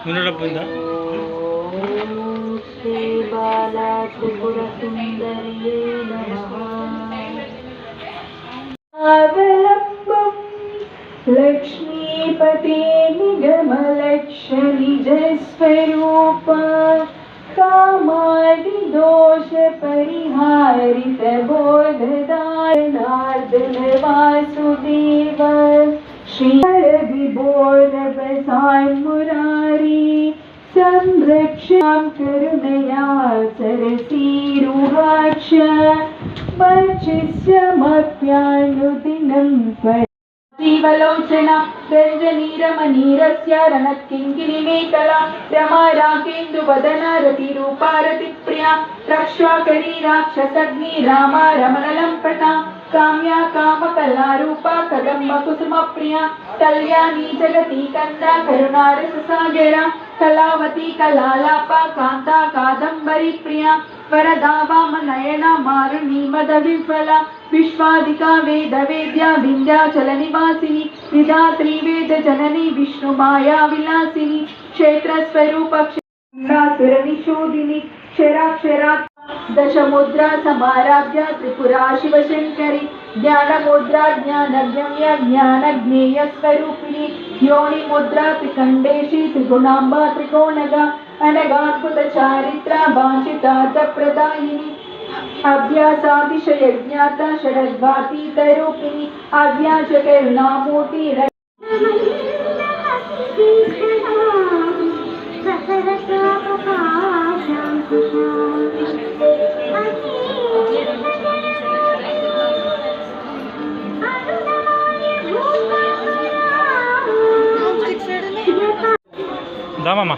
వినడపోయిందా? శ్రీ బాలా త్రిపుర సుందరియే నమః. అవలంబం లక్ష్మీపతే నిగమలక్ష్య నిజ స్వరూప కామాది దోష పరిహారిత బోధదాయనార్దన వాసుదేవ శ్రీ విబోధ ప్రసాన్ మురారి संरक्षां करुणया सरसीरुहाक्ष वर्चिष्यमप्यानुदिनं श्रीवलोचना रञ्जनीरमणीरस्य रणत्किङ्किणीमेखला रमा राकेन्दुवदना रतिरूपा रतिप्रिया रक्षाकरी राक्षसग्नि रामा रमणलम्पटा काम्या कामकलारूपा कदम्ब कुसुमप्रिया कल्याणी जगती कंदा करुणारससागरा कलावती कलालापा कांता कादंबरी प्रिया वरदा वामनयना मारुणी मदविफला विश्वादिका वेद वेद्या विंध्याचल निवासिनी विधात्री वेद जननी विष्णु माया विलासिनी क्षेत्र स्वरूप निशोदिनी क्षराक्षरा दशमुद्रा समाराध्या त्रिपुरा शिवशंकरी ज्ञानमुद्रा ज्ञानगम्य ज्ञानज्ञेय स्वरूपिणी योनि मुद्रा त्रिकंडेशी त्रिगुणांबा त्रिकोणगा अनगात्पुत चारित्रा वांछितार्थ प्रदायिनी अभ्यासातिशय ज्ञाता शरद्भातीत रूपिणी आज्ञा च करुणामूर्ति दा मामा